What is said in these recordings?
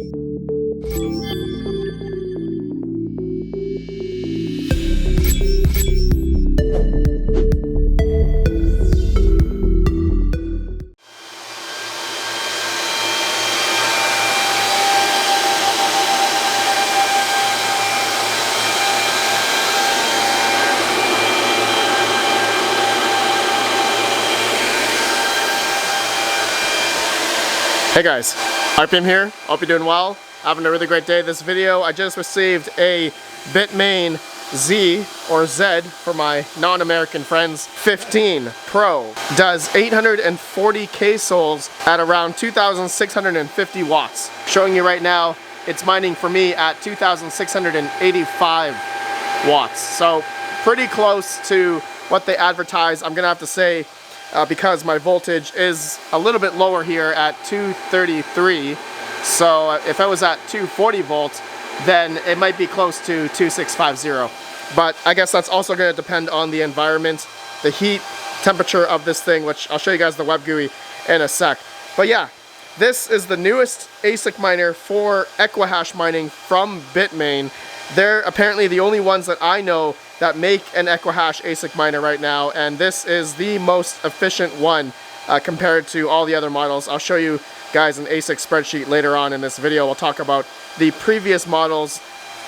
Hey guys, RPM here, hope you're doing well, having a really great day. This video, I just received a Bitmain Z or Z for my non-American friends, 15 Pro. Does 840 K-sols at around 2,650 watts. Showing you right now, it's mining for me at 2,685 watts. So pretty close to what they advertise. I'm gonna have to say, because my voltage is a little bit lower here at 233, so if I was at 240 volts, then it might be close to 2650. But I guess that's also going to depend on the environment, the heat, temperature of this thing, which I'll show you guys the web GUI in a sec. But yeah, this is the newest ASIC miner for Equihash mining from Bitmain. They're apparently the only ones that I know that make an Equihash ASIC miner right now, and this is the most efficient one compared to all the other models. I'll show you guys an ASIC spreadsheet later on in this video. We'll talk about the previous models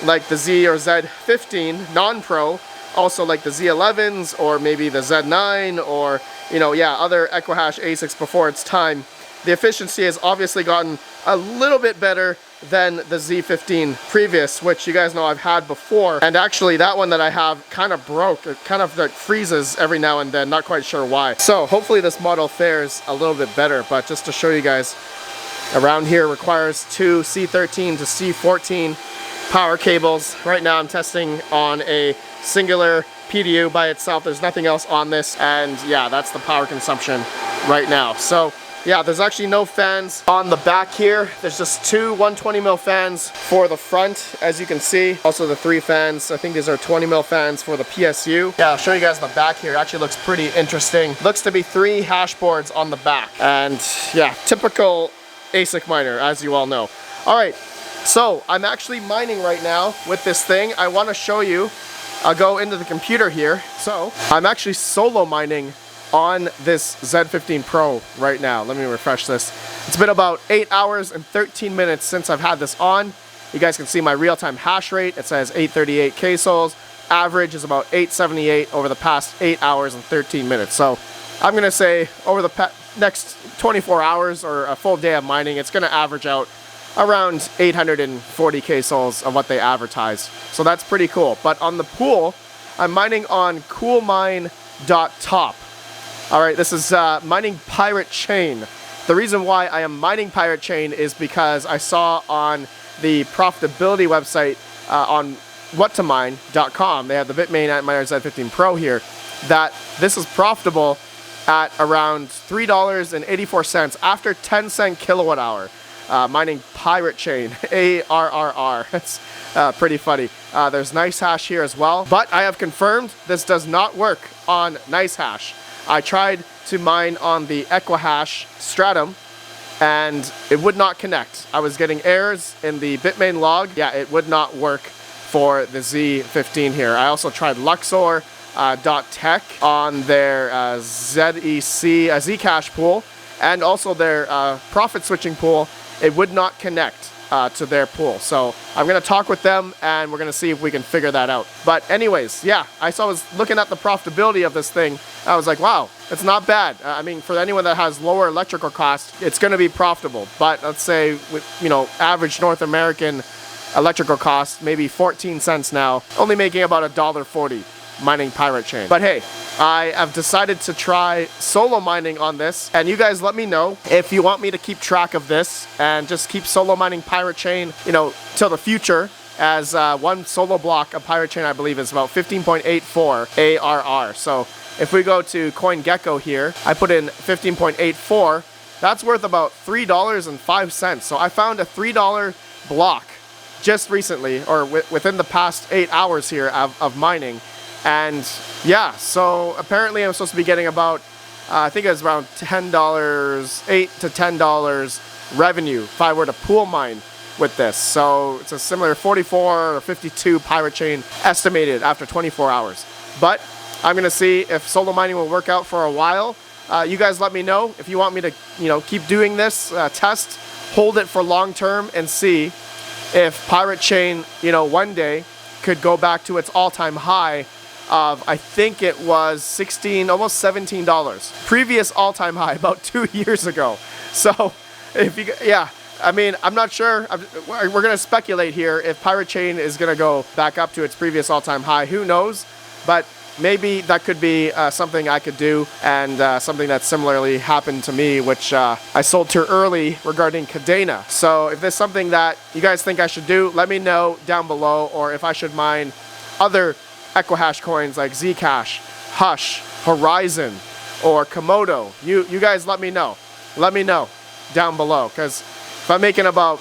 like the Z or Z15 non-pro, also like the Z11s or maybe the Z9 or, other Equihash ASICs before its time. The efficiency has obviously gotten a little bit better than the Z15 previous, which you guys know I've had before. And actually that one that I have kind of broke. It kind of like freezes every now and then, not quite sure why. So hopefully this model fares a little bit better, but just to show you guys, around here requires two C13 to C14 power cables. Right now I'm testing on a singular PDU by itself. There's nothing else on this, and yeah, that's the power consumption right now. So yeah, there's actually no fans on the back here. There's just two 120 mil fans for the front, as you can see. Also the three fans, I think these are 20 mil fans for the PSU. Yeah, I'll show you guys the back here. It actually looks pretty interesting. Looks to be 3 hash boards on the back. And yeah, typical ASIC miner, as you all know. All right, so I'm actually mining right now with this thing. I want to show you. I'll go into the computer here. So I'm actually solo mining on this Z15 Pro right now. Let me refresh this. It's been about 8 hours and 13 minutes since I've had this on. You guys can see my real-time hash rate. It says 838 K-sols. Average is about 878 over the past 8 hours and 13 minutes. So I'm gonna say over the next 24 hours or a full day of mining, it's gonna average out around 840 K-sols of what they advertise. So that's pretty cool. But on the pool, I'm mining on coolmine.top. All right, this is mining Pirate Chain. The reason why I am mining Pirate Chain is because I saw on the Profitability website on whattomine.com, they have the Bitmain Antminer Z15 Pro here, that this is profitable at around $3.84 after 10-cent kilowatt hour. Mining Pirate Chain, ARRR. It's pretty funny. There's NiceHash here as well, but I have confirmed this does not work on NiceHash. I tried to mine on the Equihash Stratum and it would not connect. I was getting errors in the Bitmain log. Yeah, it would not work for the Z15 here. I also tried Luxor.tech on their ZEC, Zcash pool, and also their profit switching pool. It would not connect to their pool. So I'm gonna talk with them and we're gonna see if we can figure that out. But anyways, yeah, I was looking at the profitability of this thing. I was like, wow, it's not bad. I mean, for anyone that has lower electrical costs, it's gonna be profitable. But let's say with, average North American electrical cost, maybe 14 cents now, only making about $1.40 mining Pirate Chain. But hey, I have decided to try solo mining on this, and you guys let me know if you want me to keep track of this and just keep solo mining Pirate Chain, till the future, as one solo block of Pirate Chain, I believe, is about 15.84 ARR. So if we go to CoinGecko here, I put in 15.84, that's worth about $3.05. So I found a $3 block just recently, or within the past 8 hours here of mining. And yeah, so apparently I'm supposed to be getting about, I think it was around $10, $8 to $10 revenue if I were to pool mine with this. So it's a similar 44 or 52 pirate chain estimated after 24 hours. But I'm gonna see if solo mining will work out for a while. You guys let me know if you want me to, keep doing this test, hold it for long term, and see if pirate chain, one day could go back to its all-time high of, I think it was almost $17. Previous all-time high about 2 years ago. So if you, I mean, I'm not sure. We're gonna speculate here if pirate chain is gonna go back up to its previous all-time high. Who knows? But maybe that could be something I could do, and something that similarly happened to me, which I sold too early regarding Cadena. So if there's something that you guys think I should do, let me know down below, or if I should mine other Equihash coins like Zcash, Hush, Horizon, or Komodo. You guys let me know. Let me know down below, because if I'm making about,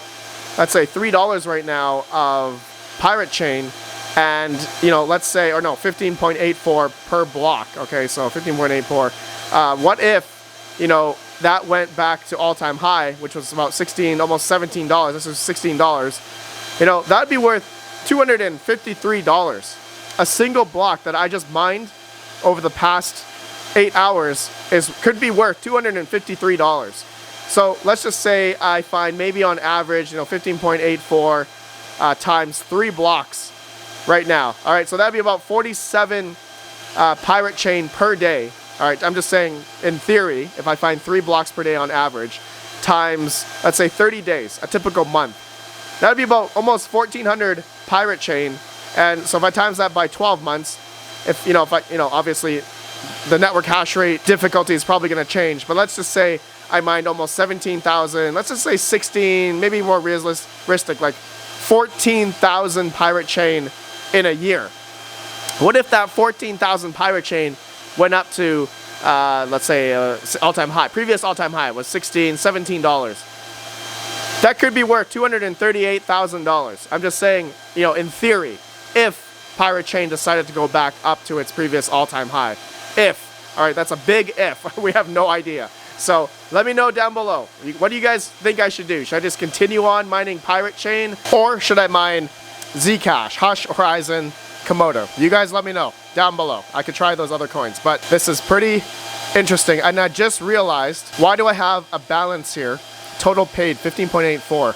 let's say, $3 right now of pirate chain, and let's say, or no, 15.84 per block. Okay, so 15.84. What if that went back to all-time high, which was about $16, almost $17. This is $16. That'd be worth $253. A single block that I just mined over the past 8 hours could be worth $253. So let's just say I find maybe on average, 15.84 times 3 blocks right now. All right, so that'd be about 47 pirate chain per day. All right, I'm just saying in theory, if I find 3 blocks per day on average, times, let's say 30 days, a typical month, that'd be about almost 1,400 pirate chain. And so if I times that by 12 months, if obviously the network hash rate difficulty is probably going to change, but let's just say I mined almost 17,000, let's just say 16, maybe more realistic, like 14,000 pirate chain in a year. What if that 14,000 pirate chain went up to, let's say, all-time high, previous all-time high was $16, $17. That could be worth $238,000. I'm just saying, in theory, if pirate chain decided to go back up to its previous all-time high. If. All right, that's a big if. We have no idea. So let me know down below. What do you guys think I should do? Should I just continue on mining pirate chain, or should I mine Zcash, Hush, Horizon, Komodo? You guys let me know down below. I could try those other coins, but this is pretty interesting. And I just realized, why do I have a balance here? Total paid 15.84.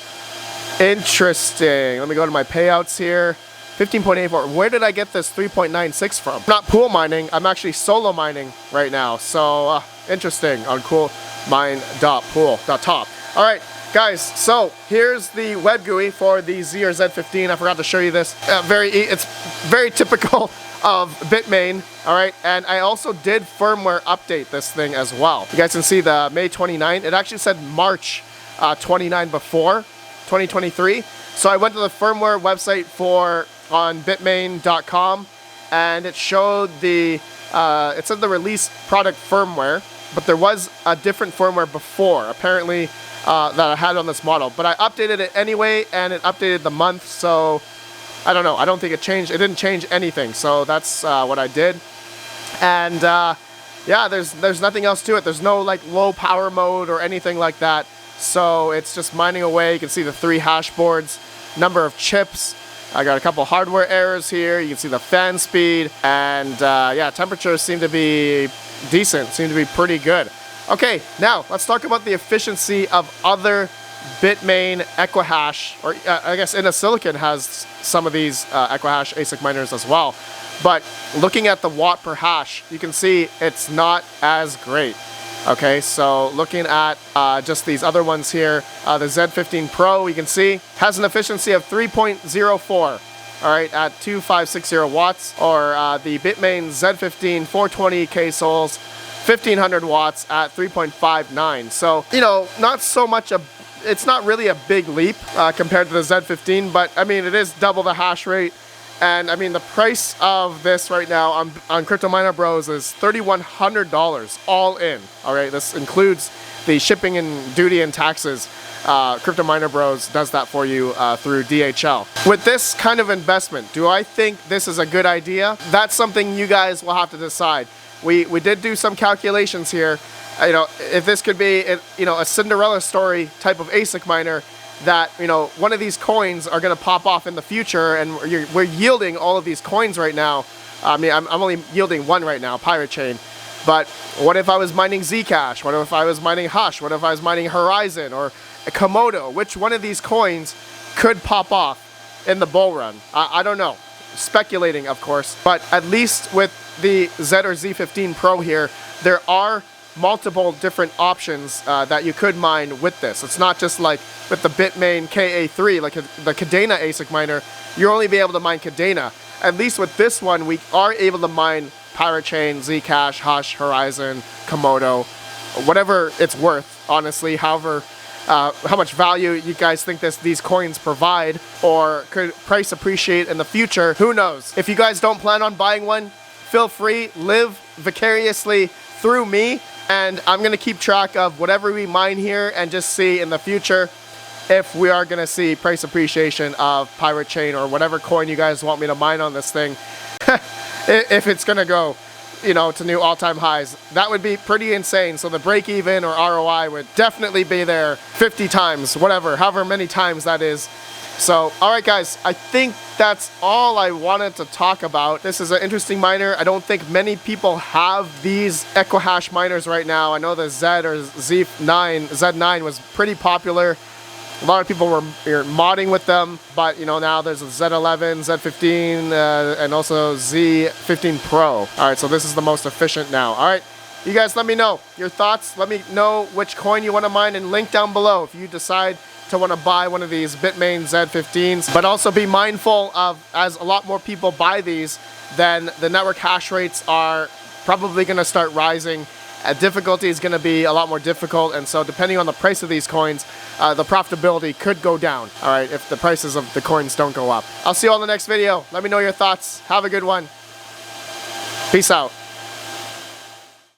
Interesting. Let me go to my payouts here. 15.84. Where did I get this 3.96 from? I'm not pool mining. I'm actually solo mining right now. So interesting on coolmine.pool.top. All right, guys. So here's the web GUI for the Z or Z15. I forgot to show you this. It's very typical of Bitmain. All right, and I also did firmware update this thing as well. You guys can see the May 29th. It actually said March 29 before 2023. So I went to the firmware website on bitmain.com, and it showed it said the release product firmware, but there was a different firmware before, apparently, that I had on this model. But I updated it anyway, and it updated the month, so I don't know. I don't think it changed. It didn't change anything, so that's what I did. And yeah, there's nothing else to it. There's no like low power mode or anything like that. So it's just mining away. You can see the 3 hash boards, number of chips. I got a couple hardware errors here. You can see the fan speed, and yeah, temperatures seem to be decent, seem to be pretty good. Okay, now let's talk about the efficiency of other Bitmain Equihash, or I guess Silicon has some of these Equihash ASIC miners as well. But looking at the watt per hash, you can see it's not as great. Okay, so looking at just these other ones here, the Z15 Pro, you can see, has an efficiency of 3.04, all right, at 2560 watts, or the Bitmain Z15 420K souls, 1500 watts at 3.59. So, not so much it's not really a big leap compared to the Z15, but I mean, it is double the hash rate. And I mean, the price of this right now on Crypto Miner Bros is $3,100 all in. All right, this includes the shipping and duty and taxes. Crypto Miner Bros does that for you through DHL. With this kind of investment, do I think this is a good idea? That's something you guys will have to decide. We did do some calculations here. If this could be a Cinderella story type of ASIC miner, that, you know, one of these coins are going to pop off in the future, and we're yielding all of these coins right now. I mean, I'm only yielding one right now, Pirate Chain. But what if I was mining Zcash? What if I was mining Hush? What if I was mining Horizon or Komodo? Which one of these coins could pop off in the bull run? I don't know. Speculating, of course. But at least with the Z or Z15 Pro here, there are multiple different options that you could mine with this. It's not just like with the Bitmain KA3, like the Kadena ASIC miner, you're only be able to mine Kadena. At least with this one, we are able to mine Pirate Chain, Zcash, Hush, Horizon, Komodo, whatever it's worth, honestly. However, how much value you guys think these coins provide, or could price appreciate in the future, who knows? If you guys don't plan on buying one, feel free, live vicariously through me, and I'm going to keep track of whatever we mine here and just see in the future if we are going to see price appreciation of Pirate Chain or whatever coin you guys want me to mine on this thing. If it's going to go, you know, to new all-time highs. That would be pretty insane. So the break-even or ROI would definitely be there 50 times, whatever, however many times that is. So, alright guys, I think that's all I wanted to talk about. This is an interesting miner. I don't think many people have these Equihash miners right now. I know the Z or Z9 was pretty popular. A lot of people were modding with them, but you know, now there's a Z11, Z15, and also Z15 Pro. All right, so this is the most efficient now. All right, you guys let me know your thoughts. Let me know which coin you want to mine, and link down below if you decide to want to buy one of these Bitmain Z15s. But also be mindful of, as a lot more people buy these, then the network hash rates are probably going to start rising. Difficulty is going to be a lot more difficult, and so depending on the price of these coins, the profitability could go down, all right, if the prices of the coins don't go up. I'll see you all in the next video. Let me know your thoughts. Have a good one. Peace out.